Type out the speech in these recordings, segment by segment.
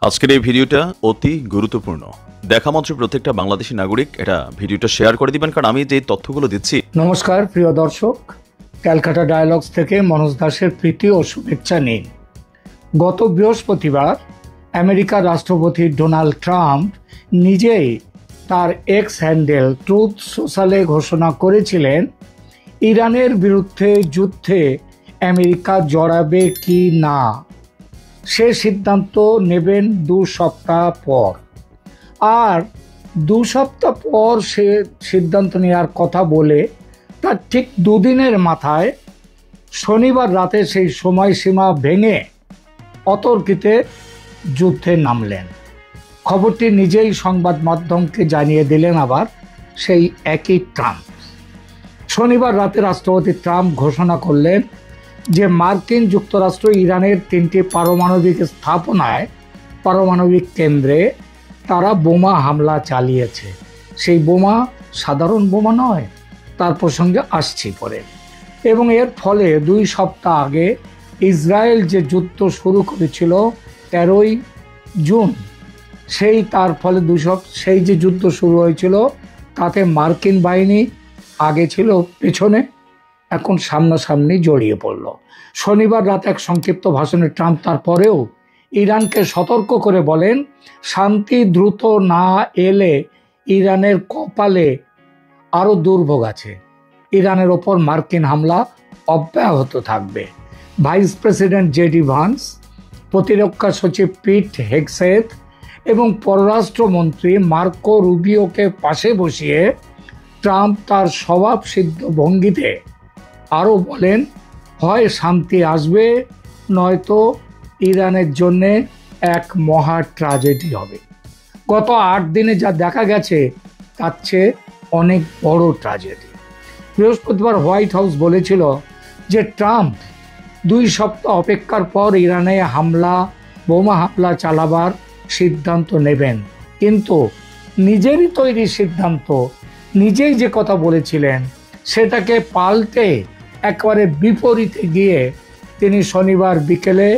আজকের এই ভিডিওটা অতি গুরুত্বপূর্ণ। দেখা মাত্র প্রত্যেকটা বাংলাদেশী নাগরিক এটা ভিডিওটা শেয়ার করে দিবেন, কারণ আমি যে তথ্যগুলো দিচ্ছি। নমস্কার প্রিয় দর্শক, ক্যালকাটা ডায়ালগস থেকে মনোজ দাসের প্রীতি ও শুভেচ্ছা নিন। গত বৃহস্পতিবার আমেরিকার রাষ্ট্রপতি ডোনাল্ড ট্রাম্প নিজেই তার এক্স হ্যান্ডেল ট্রুথ সোশ্যালে ঘোষণা করেছিলেন ইরানের বিরুদ্ধে যুদ্ধে আমেরিকা জড়াবে কি না সে সিদ্ধান্ত নেবেন 2 সপ্তাহ পর। আর 2 সপ্তাহ পর সে সিদ্ধান্ত নেওয়ার কথা বলে তার ঠিক 2 দিনের মাথায় শনিবার রাতে সেই সময়সীমা ভেঙে অতর্কিতে যুদ্ধে নামলেন। খবরটি নিজেই সংবাদ মাধ্যমকে জানিয়ে দিলেন আবার সেই একই ট্রাম্প। শনিবার রাতে রাষ্ট্রপতি ট্রাম্প ঘোষণা করলেন যে মার্কিন যুক্তরাষ্ট্র ইরানের 3টি পারমাণবিক স্থাপনায়, পারমাণবিক কেন্দ্রে তারা বোমা হামলা চালিয়েছে। সেই বোমা সাধারণ বোমা নয়, তার প্রসঙ্গে আসছি পরে। এবং এর ফলে 2 সপ্তাহ আগে ইসরায়েল যে যুদ্ধ শুরু করেছিল 13ই জুন, তার ফলে সেই যে যুদ্ধ শুরু হয়েছিল তাতে মার্কিন বাহিনী আগে ছিল পেছনে, এখন সামনাসামনি জড়িয়ে পড়ল। শনিবার রাতে এক সংক্ষিপ্ত ভাষণে ট্রাম্প তারপরেও ইরানকে সতর্ক করে বলেন, শান্তি দ্রুত না এলে ইরানের কপালে আরও দুর্ভোগ আছে। ইরানের ওপর মার্কিন হামলা অব্যাহত থাকবে। ভাইস প্রেসিডেন্ট জেডি ভান্স, প্রতিরক্ষা সচিব পিট হেগসেথ এবং পররাষ্ট্রমন্ত্রী মার্কো রুবিওকে পাশে বসিয়ে ট্রাম্প তার স্বভাবসিদ্ধ ভঙ্গিতে আরও বলেন, হয় শান্তি আসবে, নয়তো ইরানের জন্যে এক মহা ট্র্যাজেডি হবে। গত 8 দিনে যা দেখা গেছে তার চেয়ে অনেক বড় ট্র্যাজেডি। বৃহস্পতিবার হোয়াইট হাউস বলেছিল যে ট্রাম্প 2 সপ্তাহ অপেক্ষার পর ইরানে বোমা হামলা চালাবার সিদ্ধান্ত নেবেন, কিন্তু নিজেরই তৈরি সিদ্ধান্ত, নিজেই যে কথা বলেছিলেন সেটাকে পাল্টে একেবারে বিপরীতে গিয়ে তিনি শনিবার বিকেলে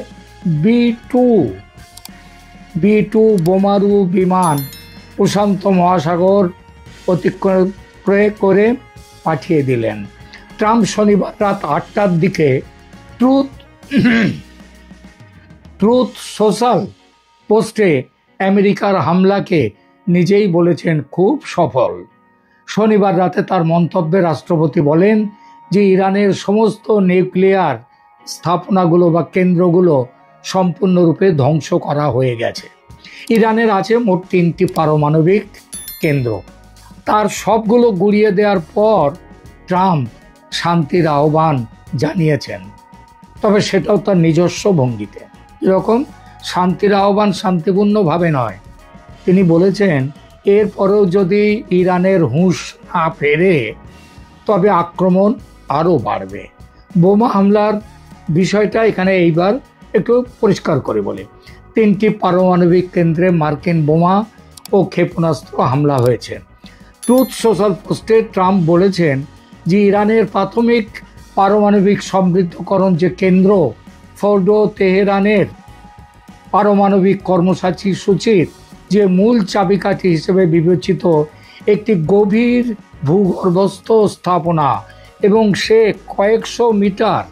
বি-2 বোমারু বিমান প্রশান্ত মহাসাগর অতিক্রম করে পাঠিয়ে দিলেন। ট্রাম্প শনিবার রাত 8টার দিকে ট্রুথ সোশ্যাল পোস্টে আমেরিকার হামলাকে নিজেই বলেছেন খুব সফল। শনিবার রাতে তার মন্তব্যে রাষ্ট্রপতি বলেন যে ইরানের সমস্ত নিউক্লিয়ার স্থাপনাগুলো বা কেন্দ্রগুলো সম্পূর্ণরূপে ধ্বংস করা হয়ে গেছে। ইরানের আছে মোট 3টি পারমাণবিক কেন্দ্র। তার সবগুলো গুড়িয়ে দেওয়ার পর ট্রাম্প শান্তির আহ্বান জানিয়েছেন, তবে সেটাও তার নিজস্ব ভঙ্গিতে। এরকম শান্তির আহ্বান শান্তিপূর্ণভাবে নয়। তিনি বলেছেন এরপরেও যদি ইরানের হুঁশ না ফেরে তবে আক্রমণ আরও বাড়বে। বোমা হামলার বিষয়টা এখানে এইবার একটু পরিষ্কার করে বলে, 3টি পারমাণবিক কেন্দ্রে মার্কিন বোমা ও ক্ষেপণাস্ত্র হামলা হয়েছে। ট্রুথ সোশ্যাল পোস্টে ট্রাম্প বলেছেন যে ইরানের প্রাথমিক পারমাণবিক সমৃদ্ধকরণ যে কেন্দ্র ফোর্ডো তেহরানের পারমাণবিক কর্মসূচির যে মূল চাবিকাঠি হিসেবে বিবেচিত একটি গভীর ভূগর্ভস্থ স্থাপনা এবং সে কয়েকশো মিটার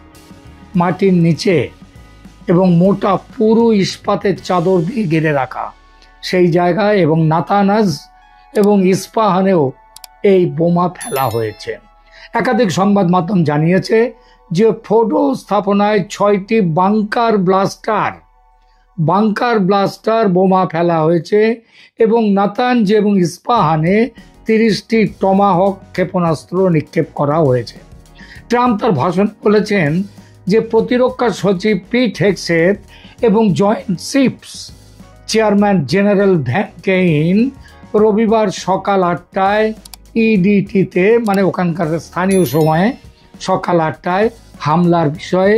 মাটির নিচে এবং মোটা পুরো ইস্পাতের চাদর দিয়ে ঘিরে রাখা সেই জায়গায় এবং নাতানাজ এবং ইস্পাহানেও এই বোমা ফেলা হয়েছে। একাধিক সংবাদ মাধ্যম জানিয়েছে যে ফোর্ডো স্থাপনায় 6টি বাংকার ব্লাস্টার বোমা ফেলা হয়েছে এবং নাতানজ এবং ইস্পাহানে 30টি টমাহক ক্ষেপণাস্ত্র নিক্ষেপ করা হয়েছে। ট্রাম্প তার ভাষণ বলেছেন যে প্রতিরক্ষা সচিব পিট হেগসেথ এবং joint chiefs chairman general van Kane রবিবার সকাল 8টায় ইডিটিতে, মানে ওখানকার স্থানীয় সময়ে সকাল 8টায় হামলার বিষয়ে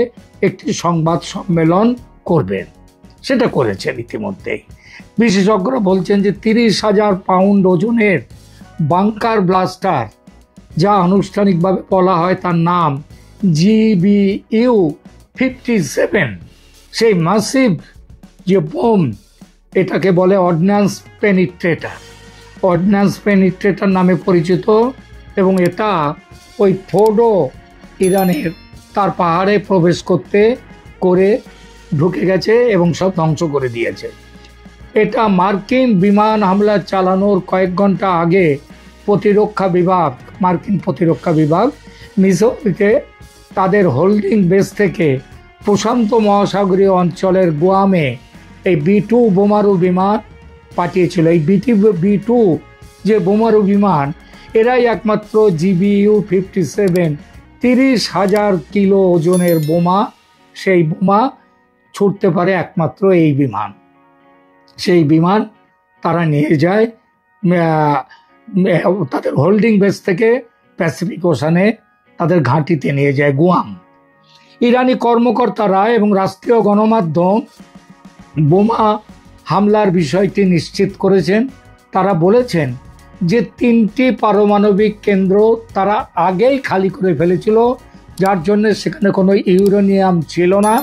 একটি সংবাদ সম্মেলন করবেন। সেটা করেছেন ইতিমধ্যেই। বিশেষজ্ঞরা বলছেন যে 30,000 পাউন্ড ওজনের বাংকার ব্লাস্টার, যা আনুষ্ঠানিকভাবে বলা হয় তার নাম GBU-57, সেই মাসিভ যে বোম এটাকে বলে অর্ডিন্যান্স পেনিট্রেটার। অর্ডিন্যান্স পেনিট্রেটার নামে পরিচিত, এবং এটা ওই ফোর্ডো ইরানের তার পাহাড়ে প্রবেশ করে ঢুকে গেছে এবং সব ধ্বংস করে দিয়েছে। এটা মার্কিন বিমান হামলা চালানোর কয়েক ঘন্টা আগে মার্কিন প্রতিরক্ষা বিভাগ মিসৌরিতে তাদের হোল্ডিং বেস থেকে প্রশান্ত মহাসাগরীয় অঞ্চলের গুয়ামে এই B-2 বোমারু বিমান পাঠিয়েছিল। এই B-2 যে বোমারু বিমান, এরাই একমাত্র GBU-57 30,000 কিলো ওজনের বোমা, সেই বোমা ছুটতে পারে একমাত্র এই বিমান। সেই বিমান তারা নিয়ে যায় তাদের হোল্ডিং বেস থেকে প্যাসিফিক ওশানে তাদের ঘাঁটিতে নিয়ে যায় গুয়াম। ইরানি কর্মকর্তারা এবং রাষ্ট্রীয় গণমাধ্যম বোমা হামলার বিষয়টি নিশ্চিত করেছেন। তারা বলেছেন যে 3টি পারমাণবিক কেন্দ্র তারা আগেই খালি করে ফেলেছিল, যার জন্য সেখানে কোনো ইউরেনিয়াম ছিল না।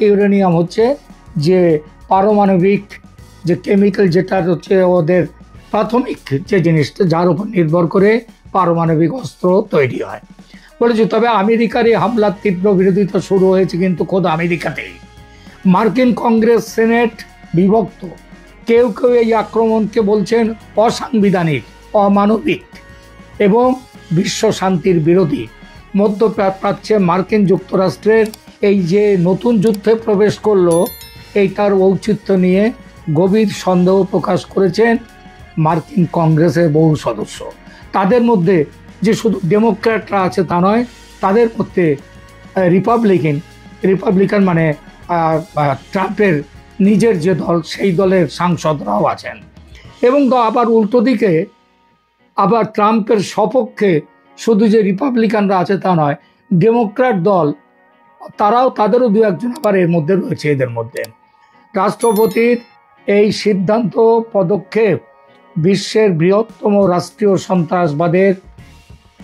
ইউরেনিয়াম হচ্ছে যে পারমাণবিক যে কেমিক্যাল, যেটা হচ্ছে ওদের প্রাথমিক যে জিনিসটা, যার উপর নির্ভর করে পারমাণবিক অস্ত্র তৈরি হয় বলেছে। তবে আমেরিকার এই হামলার তীব্র বিরোধিতা শুরু হয়েছে কিন্তু খোদ আমেরিকাতেই। মার্কিন কংগ্রেস সেনেট বিভক্ত। কেউ কেউ এই আক্রমণকে বলছেন অসাংবিধানিক, অমানবিক এবং বিশ্ব শান্তির বিরোধী। মধ্যপ্রাচ্যে মার্কিন যুক্তরাষ্ট্রের এই যে নতুন যুদ্ধে প্রবেশ করলো, এইটার ঔচিত্য নিয়ে গভীর সন্দেহ প্রকাশ করেছেন মার্কিন কংগ্রেসের বহু সদস্য। তাদের মধ্যে যে শুধু ডেমোক্র্যাটরা আছে তা নয়, তাদের মধ্যে রিপাবলিকান মানে ট্রাম্পের নিজের যে দল, সেই দলের সাংসদরাও আছেন। এবং আবার উল্টো দিকে আবার ট্রাম্পের সপক্ষে শুধু যে রিপাবলিকানরা আছে তা নয়, ডেমোক্র্যাট দল তাদেরও দু একজন আবার এর মধ্যে রয়েছে। এদের মধ্যে রাষ্ট্রপতির এই সিদ্ধান্ত পদক্ষেপ বিশ্বের বৃহত্তম রাষ্ট্রীয় সন্ত্রাসবাদের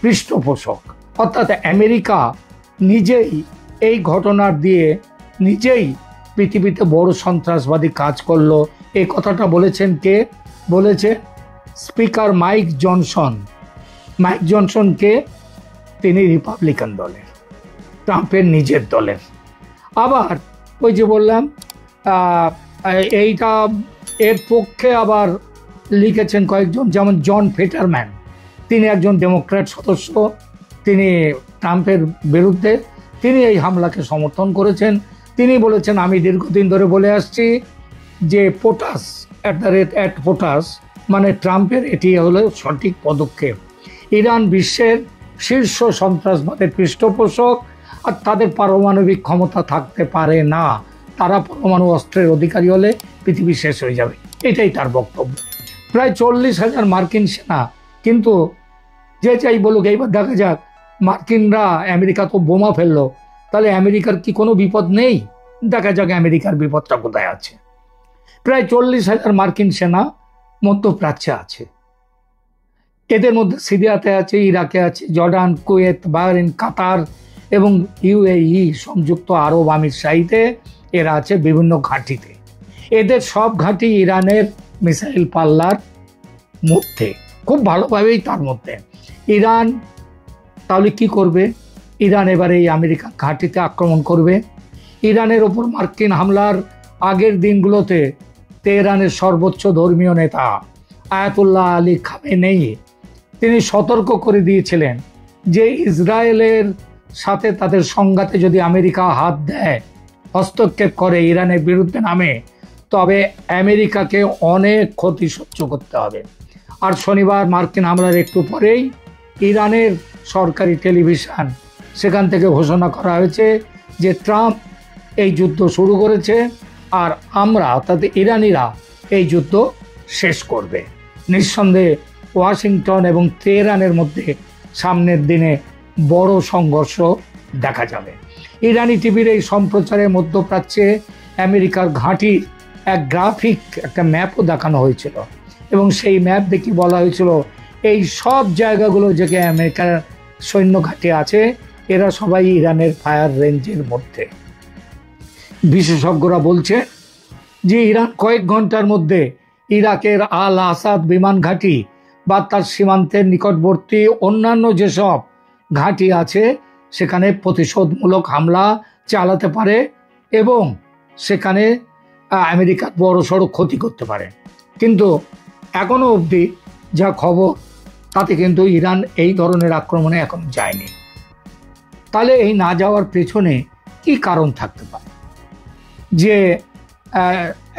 পৃষ্ঠপোষক, অর্থাৎ আমেরিকা নিজেই এই ঘটনার দিয়ে নিজেই পৃথিবীতে বড় সন্ত্রাসবাদী কাজ করলো। এই কথাটা বলেছেন কে? বলেছে স্পিকার মাইক জনসনকে। তিনি রিপাবলিকান দলের, ট্রাম্পের নিজের দলের। আবার ওই যে বললাম এইটা এর পক্ষে আবার লিখেছেন কয়েকজন, যেমন জন ফেটারম্যান, তিনি একজন ডেমোক্র্যাট সদস্য, তিনি ট্রাম্পের বিরুদ্ধে, তিনি এই হামলাকে সমর্থন করেছেন। তিনি বলেছেন, আমি দীর্ঘদিন ধরে বলে আসছি যে পোটাস মানে ট্রাম্পের এটি হলো সঠিক পদক্ষেপ। ইরান বিশ্বের শীর্ষ সন্ত্রাসবাদের পৃষ্ঠপোষক, আর তাদের পারমাণবিক ক্ষমতা থাকতে পারে না। তারা পরমাণু অস্ত্রের অধিকারী হলে পৃথিবী শেষ হয়ে যাবে, এটাই তার বক্তব্য। প্রায় 40,000 মার্কিন সেনা, কিন্তু যে চাই বলুক, এইবার দেখা যাক মার্কিনরা, আমেরিকা তো বোমা ফেললো, তাহলে আমেরিকার কি কোনো বিপদ নেই? দেখা যাক আমেরিকার বিপদটা কোথায় আছে। প্রায় 40,000 মার্কিন সেনা মধ্যপ্রাচ্যে আছে। এদের মধ্যে সিরিয়াতে আছে, ইরাকে আছে, জর্ডান, কুয়েত, বাহরাইন, কাতার এবং UAE সংযুক্ত আরব আমিরশাহিতে এরা আছে বিভিন্ন ঘাঁটিতে। এদের সব ঘাঁটি ইরানের মিসাইল পাল্লার মধ্যে, খুব ভালোভাবেই তার মধ্যে। ইরান তাহলে কি করবে? ইরান এবারে এই আমেরিকা ঘাঁটিতে আক্রমণ করবে। ইরানের ওপর মার্কিন হামলার আগের দিনগুলোতে তেহরানের সর্বোচ্চ ধর্মীয় নেতা আয়াতুল্লাহ আলী খামেনেই তিনি সতর্ক করে দিয়েছিলেন যে ইসরায়েলের সাথে তাদের সংঘাতে যদি আমেরিকা হাত দেয়, হস্তক্ষেপ করে, ইরানের বিরুদ্ধে নামে, তবে আমেরিকাকে অনেক ক্ষতি সহ্য করতে হবে। আর শনিবার মার্কিন হামলার একটু পরেই ইরানের সরকারি টেলিভিশন, সেখান থেকে ঘোষণা করা হয়েছে যে ট্রাম্প এই যুদ্ধ শুরু করেছে আর আমরা, অর্থাৎ ইরানিরা, এই যুদ্ধ শেষ করবে। নিঃসন্দেহে ওয়াশিংটন এবং তেহরানের মধ্যে সামনের দিনে বড় সংঘর্ষ দেখা যাবে। ইরানি টিভির এই সম্প্রচারে মধ্যপ্রাচ্যে আমেরিকার ঘাঁটির এক গ্রাফিক, একটা ম্যাপও দেখানো হয়েছিল, এবং সেই ম্যাপ দেখে বলা হয়েছিল এই সব জায়গাগুলো যেখানে আমেরিকার সৈন্য ঘাঁটি আছে, এরা সবাই ইরানের ফায়ার রেঞ্জের মধ্যে। বিশেষজ্ঞরা বলছে যে ইরান কয়েক ঘন্টার মধ্যে ইরাকের আল আসাদ বিমান ঘাঁটি বা তার সীমান্তের নিকটবর্তী অন্যান্য যেসব ঘাঁটি আছে সেখানে প্রতিশোধমূলক হামলা চালাতে পারে এবং সেখানে আমেরিকার বড়সড় ক্ষতি করতে পারে। কিন্তু এখনো অবধি যা খবর তাতে কিন্তু ইরান এই ধরনের আক্রমণে এখন যায়নি। তাহলে এই না যাওয়ার পেছনে কি কারণ থাকতে পারে? যে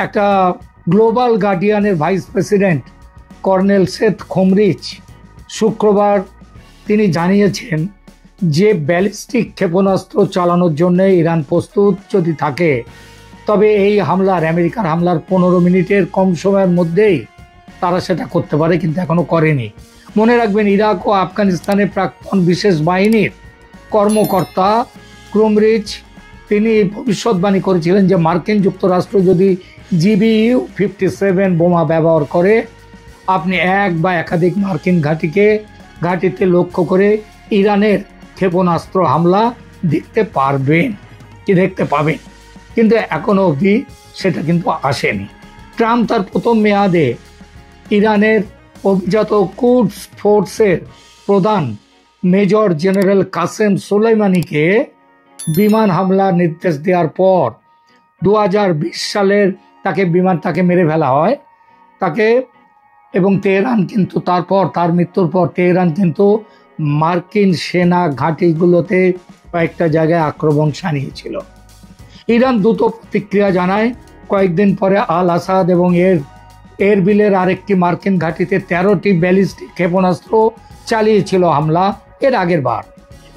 একটা গ্লোবাল গার্ডিয়ানের ভাইস প্রেসিডেন্ট কর্নেল সেথ খোমরিচ শুক্রবার তিনি জানিয়েছেন যে ব্যালিস্টিক ক্ষেপণাস্ত্র চালানোর জন্য ইরান প্রস্তুত যদি থাকে তবে এই আমেরিকার হামলার 15 মিনিটের কম সময়ের মধ্যেই তারা সেটা করতে পারে, কিন্তু এখনো করেনি। মনে রাখবেন, ইরাক ও আফগানিস্তানের প্রাক্তন বিশেষ বাহিনীর কর্মকর্তা খোমরিচ তিনি ভবিষ্যৎবাণী করেছিলেন যে মার্কিন যুক্তরাষ্ট্র যদি GBU-57 বোমা ব্যবহার করে আপনি এক বা একাধিক মার্কিন ঘাঁটিতে লক্ষ্য করে ইরানের ক্ষেপণাস্ত্র হামলা দেখতে পাবেন। কিন্তু এখনো অবধি সেটা কিন্তু আসেনি। ট্রাম্প তার প্রথম মেয়াদে ইরানের অভিজাত কুদস ফোর্সের প্রধান মেজর জেনারেল কাসেম সোলাইমানিকে বিমান হামলার নির্দেশ দেওয়ার পর 2020 সালের তাকে মেরে ফেলা হয় তাকে, এবং তেহরান কিন্তু তার মৃত্যুর পর তেহরান কিন্তু মার্কিন সেনা ঘাঁটিগুলোতে কয়েকটা জায়গায় আক্রমণ শানিয়েছিল। ইরান দ্রুত প্রতিক্রিয়া জানায়। কয়েকদিন পরে আল আসাদ এবং এরবিলের আরেকটি মার্কিন ঘাঁটিতে 13টি ব্যালিস্টিক ক্ষেপণাস্ত্র চালিয়েছিল হামলা এর আগের বার,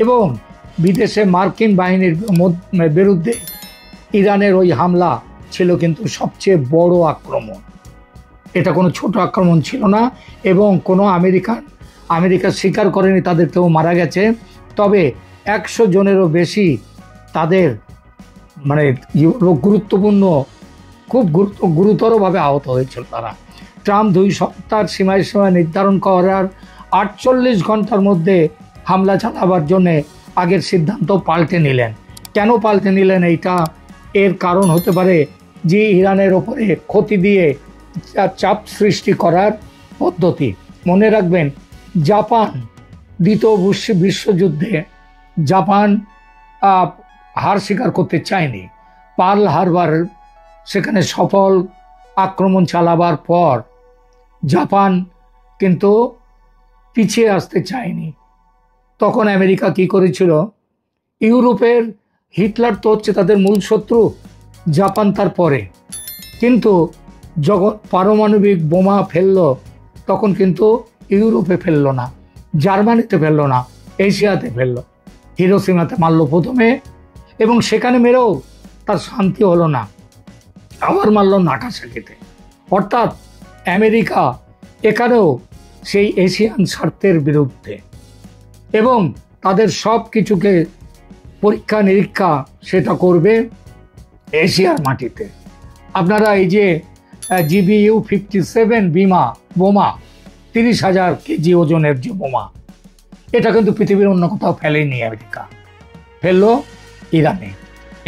এবং বিদেশে মার্কিন বাহিনীর বিরুদ্ধে ইরানের ওই হামলা ছিল কিন্তু সবচেয়ে বড় আক্রমণ। এটা কোনো ছোট আক্রমণ ছিল না, এবং কোনো আমেরিকা স্বীকার করেনি তাদের কেউ মারা গেছে। তবে 100 জনেরও বেশি তাদের খুব গুরুতরভাবে আহত হয়েছিল তারা। ট্রাম্প 2 সপ্তাহের সীমা নির্ধারণ করার 48 ঘন্টার মধ্যে হামলা চালাবার জন্য আগের সিদ্ধান্ত পাল্টে নিলেন। কেন পাল্টে নিলেন? এর কারণ হতে পারে যে ইরানের ওপরে ক্ষতি দিয়ে চাপ সৃষ্টি করার পদ্ধতি। মনে রাখবেন, জাপান দ্বিতীয় বিশ্বযুদ্ধে জাপান হার স্বীকার করতে চায়নি। পার্ল হারবার সেখানে সফল আক্রমণ চালাবার পর জাপান কিন্তু পিছিয়ে আসতে চায়নি। তখন আমেরিকা কি করেছিল? ইউরোপের হিটলার তো হচ্ছে তাদের মূল শত্রু, জাপান তার পরে, কিন্তু যখন পারমাণবিক বোমা ফেললো তখন কিন্তু ইউরোপে ফেললো না, জার্মানিতে ফেললো না, এশিয়াতে ফেললো। হিরোশিমাতে মারল প্রথমে, এবং সেখানে মেরেও তার শান্তি হলো না, আবার মারল নাগাসাকিতে। অর্থাৎ আমেরিকা এখানেও সেই এশিয়ান স্বার্থের বিরুদ্ধে, এবং তাদের সব কিছুকে পরীক্ষা নিরীক্ষা সেটা করবে এশিয়ার মাটিতে। আপনারা এই যে GBU-57 বোমা 30,000 কেজি ওজনের যে বোমা, এটা কিন্তু পৃথিবীর অন্য কোথাও ফেলেনি আমেরিকা, ফেললো ইরানে,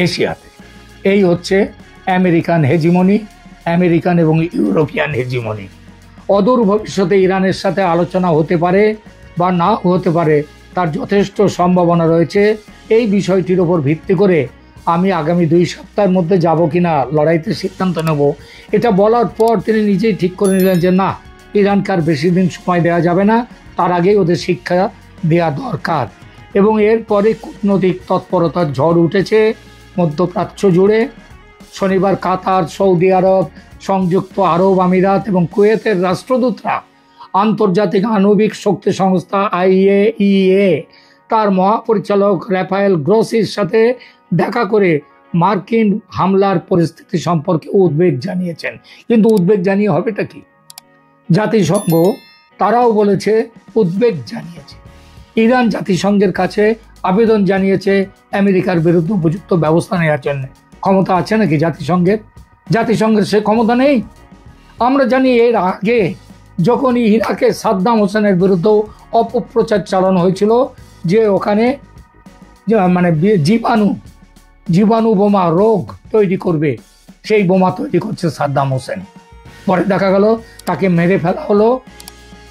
এশিয়াতে। এই হচ্ছে আমেরিকান হেজিমনি, আমেরিকান এবং ইউরোপিয়ান হেজিমনি। অদূর ভবিষ্যতে ইরানের সাথে আলোচনা হতে পারে বা না হতে পারে, তার যথেষ্ট সম্ভাবনা রয়েছে। এই বিষয়টির উপর ভিত্তি করে আমি আগামী 2 সপ্তাহের মধ্যে যাব কিনা লড়াইতে সিদ্ধান্ত নেব। এটা বলার পর তিনি নিজেই ঠিক করে নিলেন যে না, ইরানকে আর বেশি দিন সময় দেওয়া যাবে না, তার আগেই ওদের শিক্ষা দেওয়া দরকার। এবং এরপরে কূটনৈতিক তৎপরতার ঝড় উঠেছে মধ্যপ্রাচ্য জুড়ে। শনিবার কাতার, সৌদি আরব, সংযুক্ত আরব আমিরাত এবং কুয়েতের রাষ্ট্রদূতরা আন্তর্জাতিক আণবিক শক্তি সংস্থা IAEA তার মহাপরিচালক রাফায়েল গ্রোসির সাথে দেখা করে মার্কিন হামলার পরিস্থিতি সম্পর্কে উদ্বেগ জানিয়েছেন। কিন্তু উদ্বেগ জানিয়ে হবেটা কি? জাতিসংঘ তারাও বলেছে উদ্বেগ জানিয়েছে। ইরান জাতিসংঘের কাছে আবেদন জানিয়েছে আমেরিকার বিরুদ্ধে উপযুক্ত ব্যবস্থা নেওয়ার জন্য। ক্ষমতা আছে নাকি জাতিসংঘের? সে ক্ষমতা নেই। আমরা জানি এর আগে যখন ইরাকে সাদ্দাম হোসেনের বিরুদ্ধে অপপ্রচার চালানো হয়েছিল যে ওখানে জীবাণু বোমা রোগ তৈরি করবে, সেই বোমা তৈরি করছে সাদ্দাম হোসেন। পরে দেখা গেল তাকে মেরে ফেলা হলো,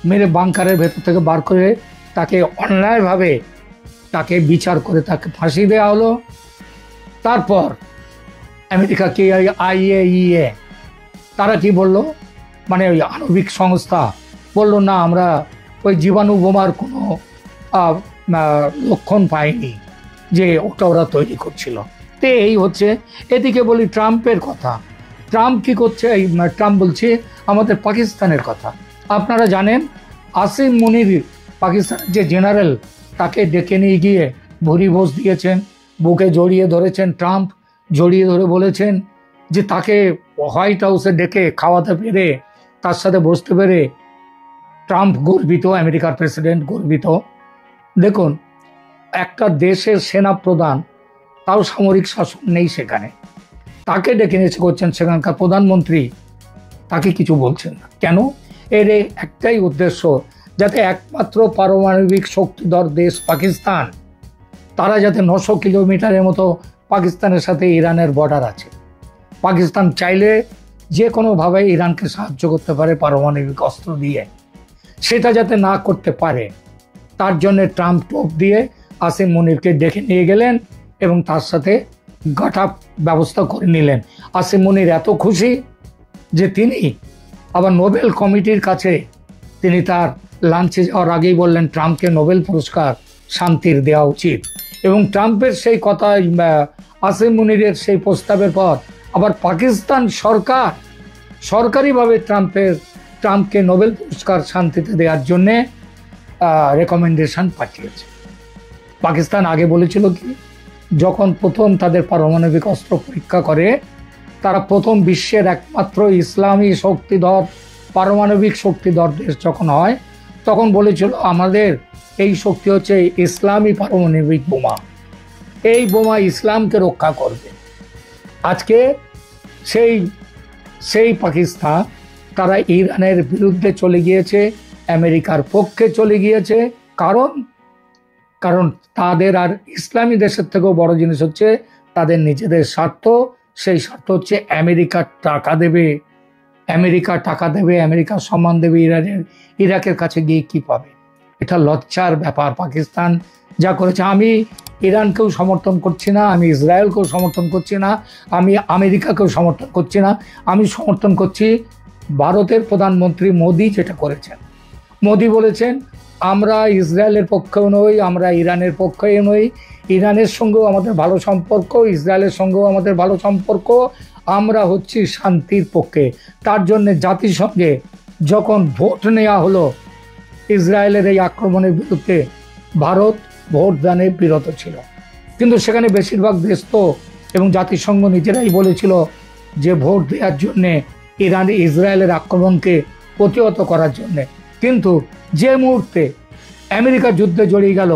মেরে বাংকারের ভেতর থেকে বার করে তাকে অন্যায়ভাবে তাকে বিচার করে তাকে ফাঁসি দেওয়া হলো। তারপর আমেরিকা কি IAEA তারা কি বলল, মানে ওই আণবিক সংস্থা বলল না আমরা ওই জীবাণু বোমার কোনো লক্ষণ পাইনি যে ওটা ওরা তৈরি করছিল। তো এই হচ্ছে। এদিকে বলি ট্রাম্পের কথা। ট্রাম্প কি করছে? ট্রাম্প বলছে আমাদের পাকিস্তানের কথা। আপনারা জানেন আসিম মুনির পাকিস্তানের যে জেনারেল, তাকে ডেকে নিয়ে গিয়ে ভুরি ভোজ দিয়েছেন, বুকে জড়িয়ে ধরেছেন ট্রাম্প, জড়িয়ে ধরে বলেছেন যে তাকে হোয়াইট হাউসে ডেকে খাওয়াতে পেরে, তার সাথে বসতে পেরে ট্রাম্প গর্বিত, আমেরিকার প্রেসিডেন্ট গর্বিত। দেখুন, একটা দেশের সেনা প্রধান, তাও সামরিক শাসন নেই সেখানে, তাকে ডেকে নিয়ে করছেন সেখানকার প্রধানমন্ত্রী, তাকে কিছু বলছেন না কেন? এর একটাই উদ্দেশ্য, যাতে একমাত্র পারমাণবিক শক্তিধর দেশ পাকিস্তান, তারা যাতে 900 কিলোমিটারের মতো পাকিস্তানের সাথে ইরানের বর্ডার আছে, পাকিস্তান চাইলে যে কোনোভাবে ইরানকে সাহায্য করতে পারে পারমাণবিক অস্ত্র দিয়ে, সেটা যাতে না করতে পারে, তার জন্য ট্রাম্প টোপ দিয়ে আসিম মুনিরকে ডেকে নিয়ে গেলেন এবং তার সাথে গাঁটা ব্যবস্থা করে নিলেন। আসিম মুনির এত খুশি যে তিনি আবার নোবেল কমিটির কাছে তিনি তার লাঞ্চে যাওয়ার আগেই বললেন ট্রাম্পকে নোবেল পুরস্কার শান্তির দেওয়া উচিত। এবং ট্রাম্পের সেই কথা, আসিম মুনিরের সেই প্রস্তাবের পর আবার পাকিস্তান সরকার সরকারিভাবে ট্রাম্পকে নোবেল পুরস্কার শান্তিতে দেওয়ার জন্যে রেকমেন্ডেশন পাঠিয়েছে। পাকিস্তান আগে বলেছিল কি, যখন প্রথম তাদের পারমাণবিক অস্ত্র পরীক্ষা করে, তারা প্রথম বিশ্বের একমাত্র ইসলামী শক্তিধর পারমাণবিক শক্তিধর দেশ যখন হয়, তখন বলেছিল আমাদের এই শক্তি হচ্ছে ইসলামী পারমাণবিক বোমা, এই বোমা ইসলামকে রক্ষা করবে। আজকে সেই পাকিস্তান তারা ইরানের বিরুদ্ধে চলে গিয়েছে, আমেরিকার পক্ষে চলে গিয়েছে। কারণ তাদের আর ইসলামী দেশের থেকেও বড় জিনিস হচ্ছে তাদের নিজেদের স্বার্থ। সেই স্বার্থ হচ্ছে আমেরিকা টাকা দেবে, আমেরিকা সম্মান দেবে। ইরাকের কাছে গিয়ে কি পাবে? এটা লজ্জার ব্যাপার পাকিস্তান যা করেছে। আমি ইরানকেও সমর্থন করছি না, আমি ইসরায়েলকেও সমর্থন করছি না, আমি আমেরিকাকেও সমর্থন করছি না। আমি সমর্থন করছি ভারতের প্রধানমন্ত্রী মোদি যেটা করেছেন। মোদি বলেছেন আমরা ইসরায়েলের পক্ষেও নই, আমরা ইরানের পক্ষেও নই, ইরানের সঙ্গেও আমাদের ভালো সম্পর্ক, ইসরায়েলের সঙ্গেও আমাদের ভালো সম্পর্ক, আমরা হচ্ছি শান্তির পক্ষে। তার জন্য জাতিসংঘে যখন ভোট নেওয়া হলো ইসরায়েলের এই আক্রমণের বিরুদ্ধে, ভারত ভোট দানে বিরত ছিল, কিন্তু সেখানে বেশিরভাগ দেশ তো এবং জাতিসংঘ নিজেরাই বলেছিল যে ভোট দেওয়ার জন্যে ইসরায়েলের আক্রমণকে প্রতিহত করার জন্যে। কিন্তু যে মুহূর্তে আমেরিকা যুদ্ধে জড়িয়ে গেল,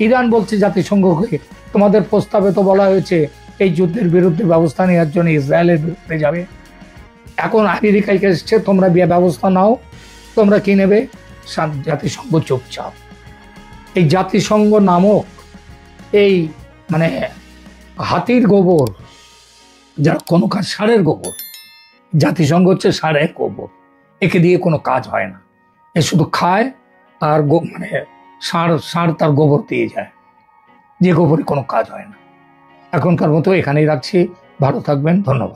ইরান বলছে জাতিসংঘকে তোমাদের প্রস্তাবে তো বলা হয়েছে এই যুদ্ধের বিরুদ্ধে ব্যবস্থা নেওয়ার জন্য ইসরায়েলের বিরুদ্ধে যাবে। এখন আমেরিকায় এসছে তোমরা ব্যবস্থা নাও, তোমরা কি নেবে? জাতিসংঘ চুপচাপ। এই জাতিসংঘ নামক এই মানে হাতির গোবর, যার কোনো কাজ, ষাঁড়ের গোবর, জাতিসংঘ হচ্ছে ষাঁড়ের গোবর, একে দিয়ে কোনো কাজ হয় না। এ শুধু খায় আর মানে ষাঁড় তার গোবর দিয়ে যায়, যে গোবরে কোনো কাজ হয় না। এখনকার মতো এখানেই রাখছি। ভালো থাকবেন, ধন্যবাদ।